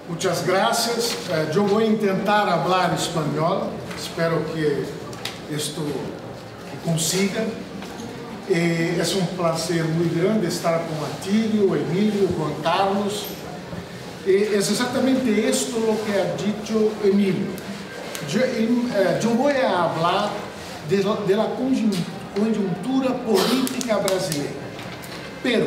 Muchas gracias. Yo voy a intentar hablar español. Espero que esto consiga. Es un placer muy grande estar con Atílio, Emílio, Juan Carlos. Es exactamente esto lo que ha dicho Emílio. Yo voy a hablar de la coyuntura política brasileña. Pero,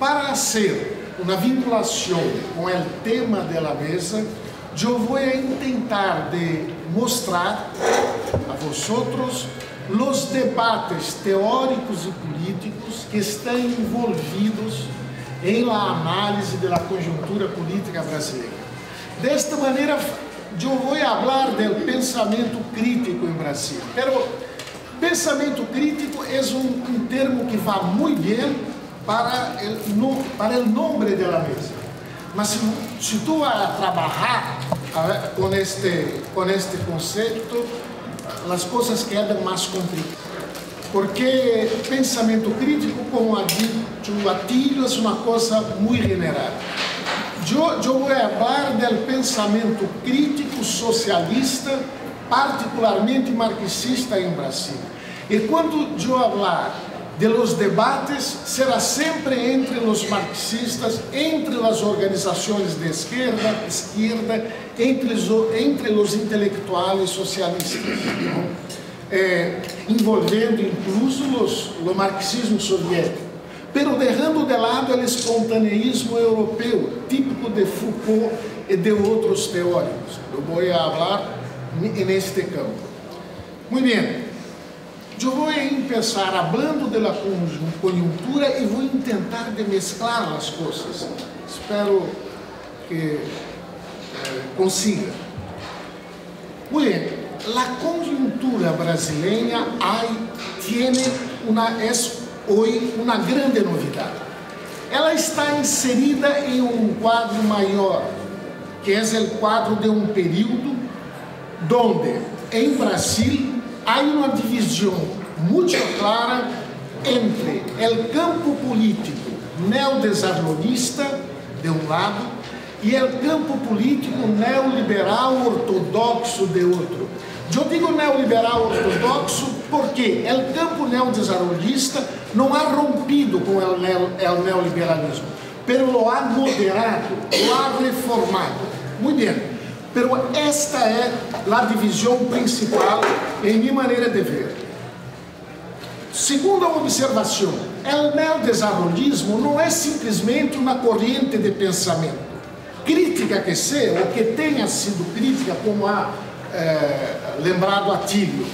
para hacer una vinculación con el tema de la mesa, yo voy a intentar de mostrar a vosotros los debates teóricos y políticos que están envolvidos en la análisis de la coyuntura política brasileña. De esta manera, yo voy a hablar del pensamiento crítico en Brasil. Pero pensamento crítico es un termo que va muy bien para el nombre de la mesa. Mas si tú vas a trabajar con este concepto, las cosas quedan más complicadas. Porque pensamento crítico, como ha dicho Atílio, es una cosa muy general. Yo voy a hablar del pensamiento crítico socialista, particularmente marxista en Brasil. Y cuando yo hablar de los debates, será siempre entre los marxistas, entre las organizaciones de izquierda, entre los intelectuales socialistas, envolvendo incluso lo marxismo soviético, pero dejando de lado el espontaneísmo europeo, típico de Foucault y de otros teóricos. Yo voy a hablar en este campo. Muy bien. Eu vou começar falando da conjuntura e vou tentar de mezclar as coisas. Espero que consiga. Muito bem, a conjuntura brasileira es hoje uma grande novidade. Ela está inserida em quadro maior, que é o quadro de período onde, em Brasil, há uma divisão muito clara entre o campo político neodesarrollista, de lado, e o campo político neoliberal ortodoxo, de outro. Eu digo neoliberal ortodoxo porque o campo neodesarrollista não ha rompido com o neoliberalismo, mas lo ha moderado, lo ha reformado. Muito bem. Pero esta é a divisão principal em minha maneira de ver. Segunda observação, o neodesarrollismo não é simplesmente uma corrente de pensamento. Crítica que seja, ou que tenha sido crítica, como ha lembrado Atílio.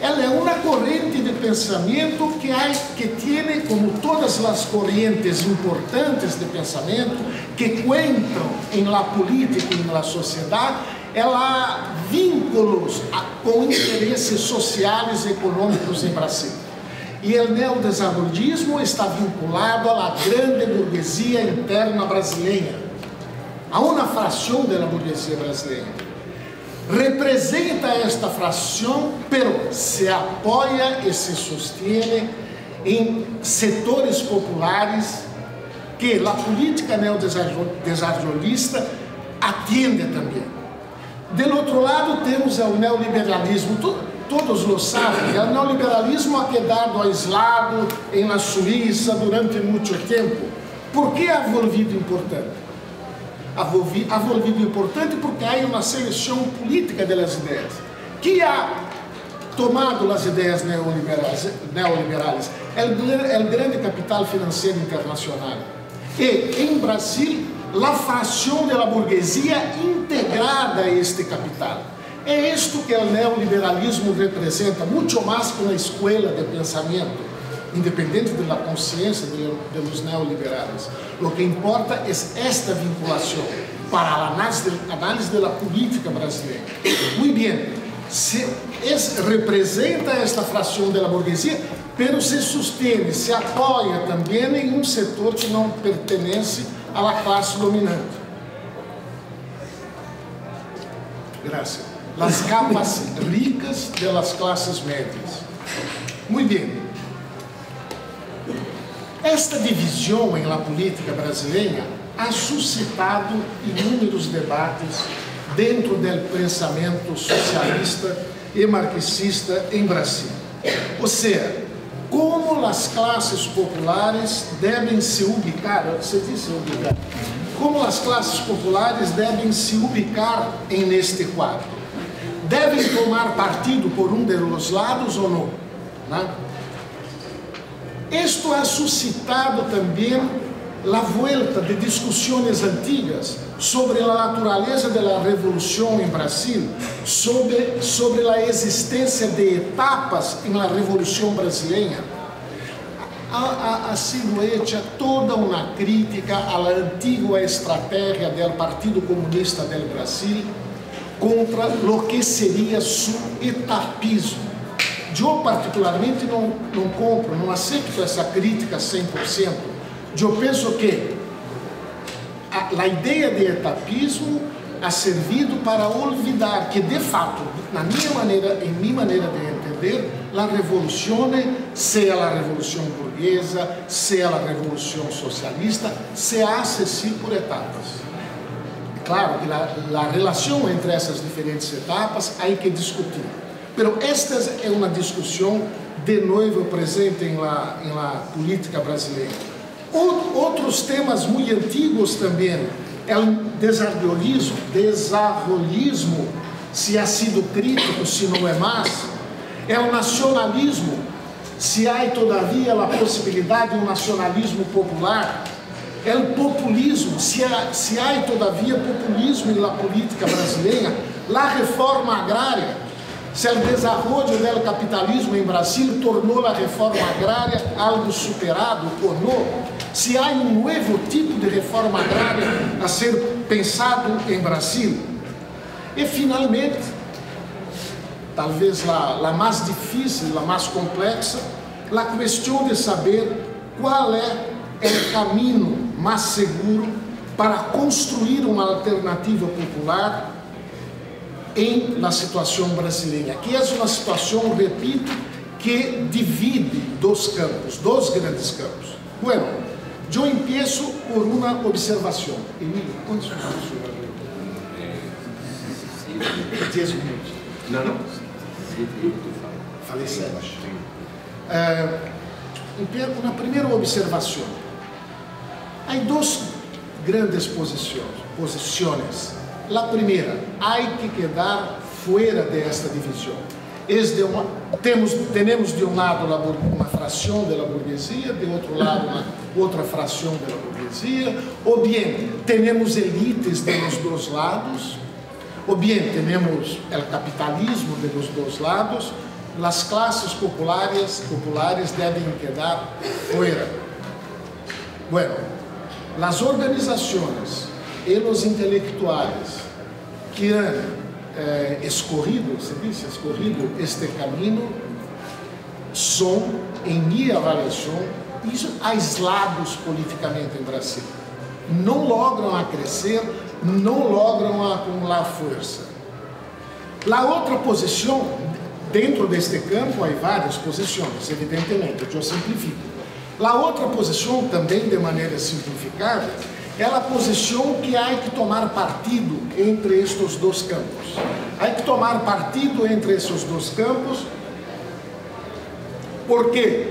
Ela é uma corrente de pensamento que tem, como todas as correntes importantes de pensamento, que contam em la política e na sociedade, ela há vínculos com interesses sociais e econômicos em Brasil. E o neodesarrollismo está vinculado à grande burguesia interna brasileira, a uma fração da burguesia brasileira. Representa esta fração, pero se apoia e se sostiene em setores populares que a política neodesarrollista atende também. Do outro lado temos o neoliberalismo, todos lo sabem, o neoliberalismo ha quedado aislado na Suíça durante muito tempo. Por que ha volvido importante? Ha volvido importante porque há uma seleção política das ideias. Que ha tomado as ideias neoliberais? O grande capital financeiro internacional. E, em Brasil, a fração da burguesia integrada a este capital. É isto que o neoliberalismo representa, muito mais que uma escola de pensamento, independente da consciência dos neoliberais. O que importa é esta vinculação para a análise da política brasileira. Muito bem, representa esta fração da burguesia, pero se sustém, se apoia também em setor que não pertence à classe dominante. Graças. As capas ricas das classes médias. Muito bem. Esta divisão em la política brasileira ha suscitado inúmeros debates dentro do pensamento socialista e marxista em Brasil. Ou seja, como as classes populares devem se ubicar, você disse ubicar, como as classes populares devem se ubicar neste quadro. Devem tomar partido por um dos lados ou não? Né? Isto ha suscitado também a volta de discussões antigas sobre a natureza da revolução em Brasil, sobre a existência de etapas na revolução brasileira. Ha sido hecha toda uma crítica à antiga estratégia do Partido Comunista do Brasil contra o que seria seu etapismo. Eu particularmente não compro, não aceito essa crítica 100%. Eu penso que a ideia de etapismo ha servido para olvidar que, de fato, em minha maneira de entender, a revolução, seja a revolução burguesa, seja a revolução socialista, se hace assim por etapas. Claro que a relação entre essas diferentes etapas há que discutir. Mas esta é uma discussão de novo presente na política brasileira. Outros temas muito antigos também, é o desarrollismo, se ha sido crítico, se não é mais, é o nacionalismo, se há todavia a possibilidade de um nacionalismo popular, é o populismo, se há todavia populismo na política brasileira, a reforma agrária, se o desenvolvimento do capitalismo em Brasil tornou a reforma agrária algo superado ou não, se há um novo tipo de reforma agrária a ser pensado em Brasil. E, finalmente, talvez a mais difícil, a mais complexa, a questão de saber qual é o caminho mais seguro para construir uma alternativa popular em la situação brasileira, que é uma situação, repito, que divide dois campos, dois grandes campos. Bueno, eu empiezo por uma observação. Emílio, quantos minutos? 10 minutos. Não. Falei 7. Uma primeira observação. Há duas grandes posições. A primeira, há que quedar fora desta divisão. Temos de um lado uma fração da burguesia, de outro lado outra fração da burguesia, ou bem temos elites dos dois lados, ou bem temos o capitalismo dos dois lados. As classes populares devem quedar fora. Bueno, as organizações e os intelectuais que han escorrido este caminho são, em minha avaliação, aislados politicamente em Brasil. Não logram crescer, não logram acumular força. A outra posição, dentro deste campo, há várias posições, evidentemente, eu simplifico. A outra posição, também de maneira simplificada, é a posição que há que tomar partido entre estes dois campos. Há que tomar partido entre esses dois campos, porque,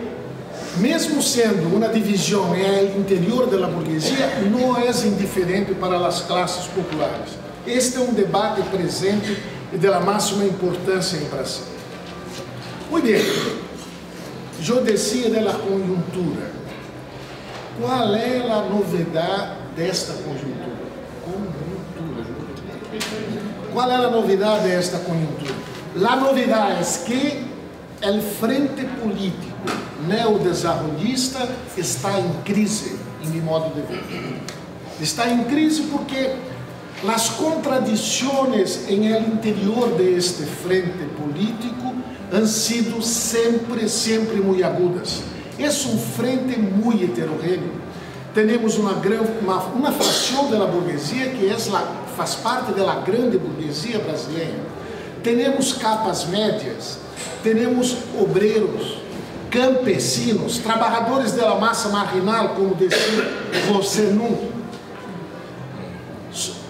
mesmo sendo uma divisão no interior da burguesia, não é indiferente para as classes populares. Este é um debate presente e de máxima importância em Brasil. Muito bem, eu dizia da conjuntura. Qual é a novidade desta conjuntura? Qual é a novidade desta conjuntura? A novidade é que o frente político neodesenvolvista está em crise, em meu modo de ver. Está em crise porque as contradições em el interior deste frente político han sido sempre muito agudas. É um frente muito heterogêneo. Temos uma fração da burguesia que faz parte da grande burguesia brasileira. Temos capas médias, temos obreiros, campesinos, trabalhadores da massa marginal, como dizia você nunca.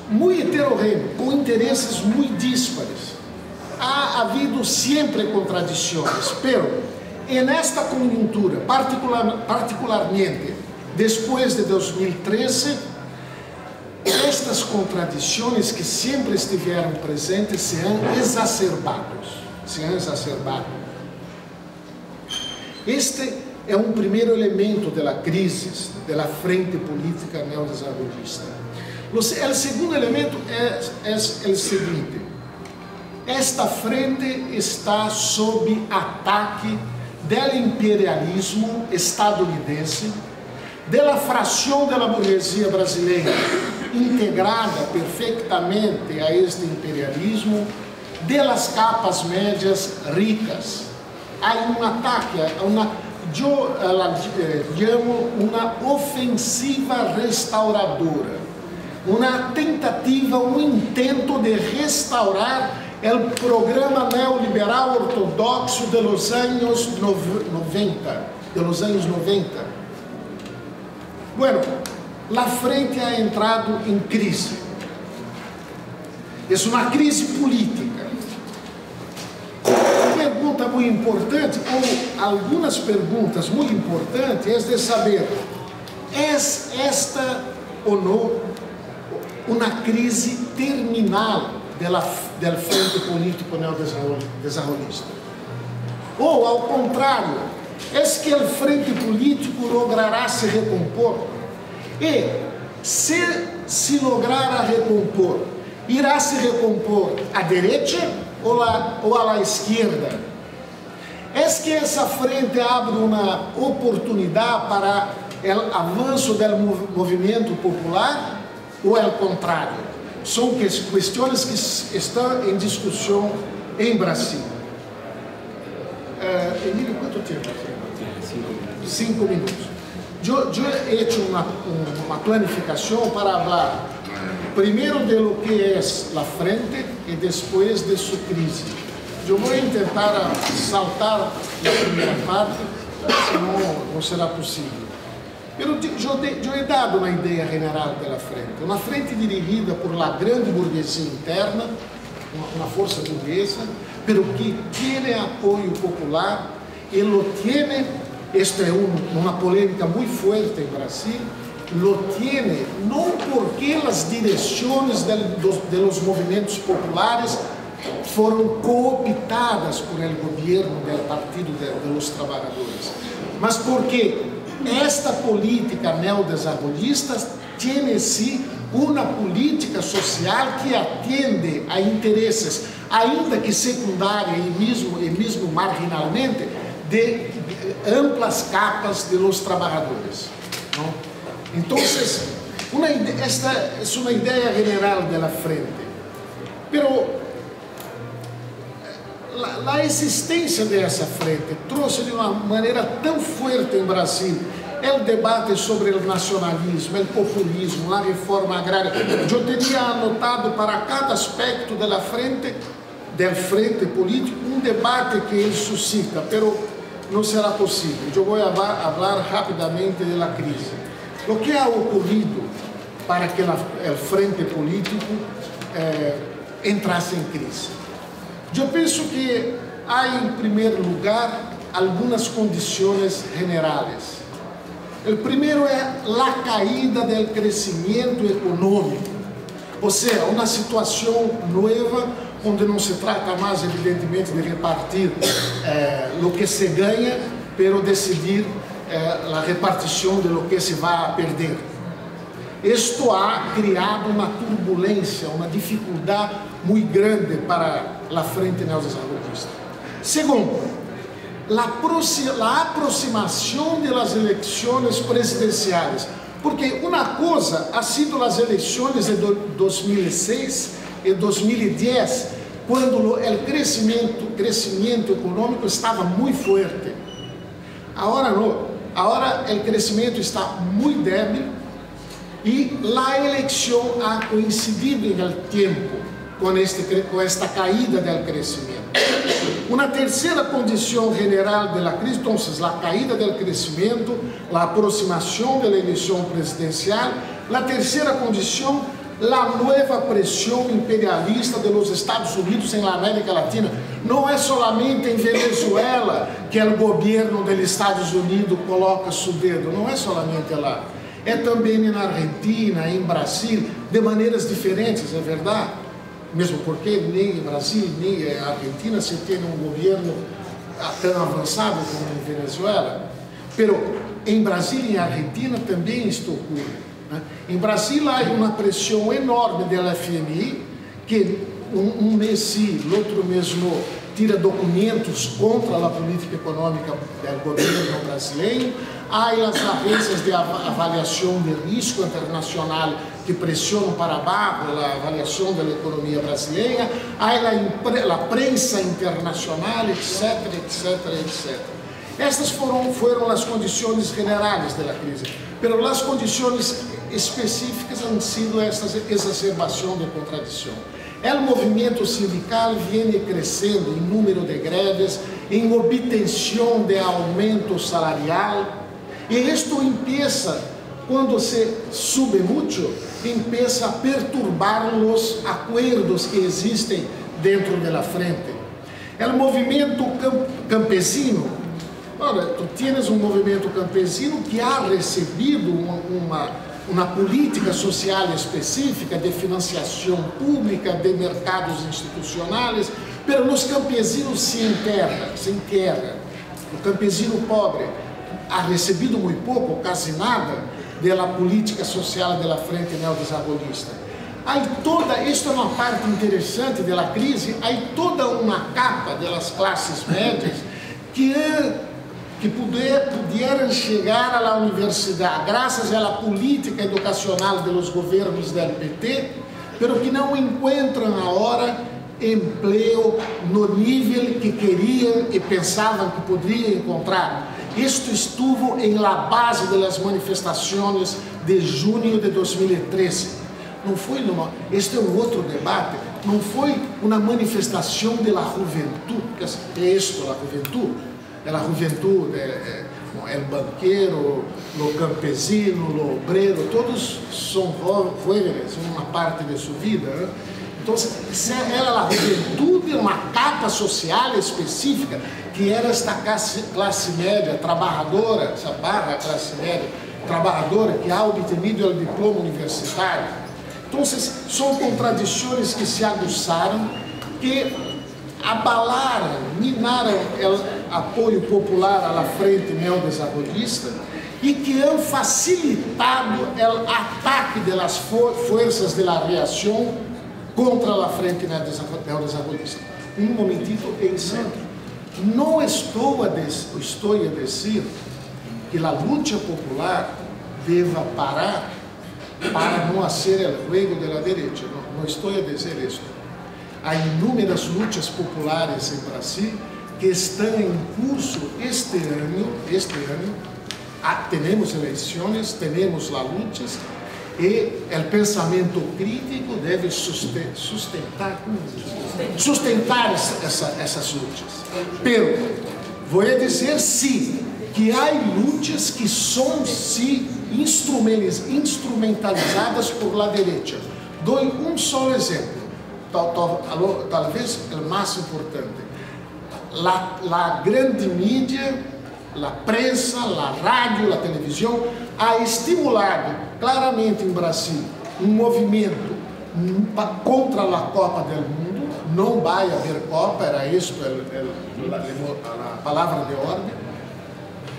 muito heterogêneo, com interesses muito díspares. Ha habido sempre contradições, pero en esta conjuntura, particularmente depois de 2013, estas contradições que sempre estiveram presentes se han exacerbado. Este é um primeiro elemento da crise da frente política neodesenvolvista. O segundo elemento é o seguinte: esta frente está sob ataque do imperialismo estadunidense, da fração da burguesia brasileira, integrada perfeitamente a este imperialismo, das capas médias ricas. Há um ataque, eu chamo uma ofensiva restauradora, uma tentativa, um intento de restaurar o programa neoliberal ortodoxo de los anos 90. Bueno, a frente ha entrado em crise. É uma crise política. Uma pergunta muito importante, ou algumas perguntas muito importantes, é de saber: é esta ou não uma crise terminal do frente político neodesenvolvista? Ou, ao contrário, é que o frente político logrará se recompor? E, se lograr a recompor, irá se recompor à direita ou à esquerda? É que essa frente abre uma oportunidade para o avanço do movimento popular ou é o contrário? São questões que estão em discussão em Brasil. Emílio, quanto tempo? 5 minutos. Eu he hecho uma planificação para falar primeiro de lo que é a frente e depois de sua crise. Eu vou tentar saltar a primeira parte, senão não será possível. Eu he dado uma ideia geral da frente. Uma frente dirigida por la grande burguesia interna, uma força burguesa, pero que tem apoio popular e lo tiene. Esta é uma polêmica muito forte em Brasil. Lo tiene não porque as direções de los movimentos populares foram cooptadas por el governo do Partido de los Trabalhadores, mas porque esta política neodesenvolvista tem sim uma política social que atende a interesses, ainda que secundária e mesmo marginalmente, de amplas capas de los trabalhadores. Então, esta é uma ideia geral da frente. Pero a existência dessa frente trouxe de uma maneira tão forte em Brasil o debate sobre o nacionalismo, o populismo, a reforma agrária. Eu teria anotado para cada aspecto da frente, del frente político, um debate que ele suscita, pero não será possível. Eu vou falar rapidamente da crise. O que ha ocorrido para que o frente político entrasse em crise? Eu penso que há, em primeiro lugar, algumas condições generais. O primeiro é a caída do crescimento econômico, ou seja, uma situação nova, onde não se trata mais, evidentemente, de repartir o que se ganha, pero decidir a repartição de lo que se vai perder. Isto ha criado uma turbulência, uma dificuldade muito grande para a frente neodesenvolvista. Segundo, a aproximação das eleições presidenciais, porque uma coisa ha sido as eleições de 2006 e 2010, quando o crescimento econômico estava muito forte. Agora não, agora o crescimento está muito débil e a eleição ha coincidido em el tempo com esta caída do crescimento. Uma terceira condição general da crise, então, a caída do crescimento, a aproximação da eleição presidencial. A terceira condição, la nueva presión imperialista de los Estados Unidos en la América Latina. Não é solamente em Venezuela que o governo dos Estados Unidos coloca seu dedo, não é solamente lá. É também na Argentina, em Brasil, de maneiras diferentes, é verdade? Mesmo porque nem em Brasil, nem em Argentina se tem um governo tão avançado como em Venezuela. Pero em Brasil e em Argentina também isto ocorre. Em Brasil há uma pressão enorme da FMI, que um mês sim, outro mês não, tira documentos contra a política econômica do governo brasileiro. Há as agências de avaliação de risco internacional que pressionam para baixo a avaliação da economia brasileira. Há a prensa internacional, etc, etc, etc. Estas foram as condições generais da crise, mas as condições específicas han sido esta exacerbação de contradição. O movimento sindical vem crescendo em número de greves, em obtenção de aumento salarial, e isto empieza, quando se sube muito, empieza a perturbar os acordos que existem dentro da frente. O movimento campesino, olha, tu tienes um movimento campesino que ha recebido uma política social específica de financiação pública, de mercados institucionais, mas os campesinos se enterram. O campesino pobre ha recebido muito pouco, quase nada, da política social da frente neodesenvolvista. Isto é uma parte interessante da crise, há toda uma capa das classes médias que pudieran chegar à universidade graças à política educacional dos governos do PT, pero que não encontram agora emprego no nível que queriam e pensavam que poderiam encontrar. Isto estuvo em la base das manifestações de junho de 2013. Não foi este é um outro debate, não foi uma manifestação da juventude, que é isto, a juventude. A juventude, o banqueiro, o campesino, o obreiro, todos são jovens, uma parte de sua vida. Então, a juventude é uma capa social específica que era esta classe média trabalhadora, essa barra classe média trabalhadora que ha obtenido o diploma universitário. Então, são contradições que se aguçaram, que abalaram, minaram o apoio popular à frente neodesenvolvista e que han facilitado o ataque das forças da reação contra a frente neodesenvolvista. Um momentito em centro. Não estou a dizer que a luta popular deva parar para não ser o jogo da direita. Não estou a dizer isso. Há inúmeras lutas populares em Brasil que estão em curso este ano. Temos eleições, temos lutas e o pensamento crítico deve sustentar essas lutas. Pero vou dizer sim que há lutas que são sim instrumentalizadas por la direita. Dou um só exemplo. Talvez o mais importante, a grande mídia, a prensa, a rádio, a televisão, ha estimulado claramente em Brasil um movimento contra a Copa do Mundo. Não vai haver Copa, era isto a palavra de ordem.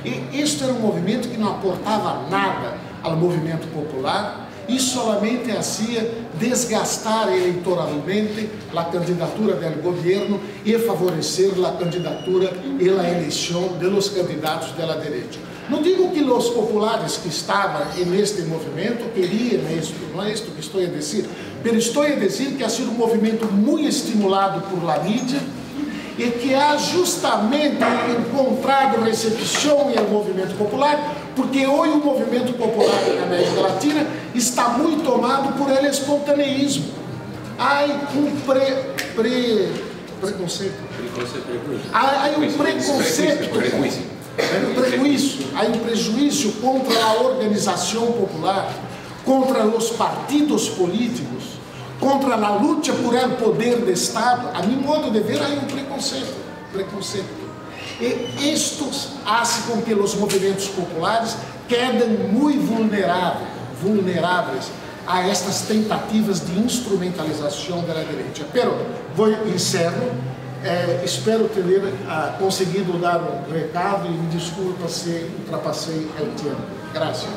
E este era um movimento que não aportava nada ao movimento popular, e solamente hacía desgastar eleitoralmente a candidatura do governo e favorecer a candidatura e a eleição de los candidatos da direita. Não digo que os populares que estavam neste movimento queriam isto, não é isto que estou a dizer, mas estou a dizer que ha sido um movimento muito estimulado por la mídia e que ha justamente encontrado recepção em o movimento popular, porque hoje o movimento popular na América Latina está muito tomado por el espontaneísmo. Há um preconceito. Há um prejuízo contra a organização popular, contra os partidos políticos, contra a luta por el poder do Estado, a mi modo de ver, há um preconceito. E isto faz com que os movimentos populares quedem muito vulneráveis a estas tentativas de instrumentalização da direita. Pero, encerro, espero ter conseguido dar um recado e me desculpa se ultrapassei o tempo. Graças.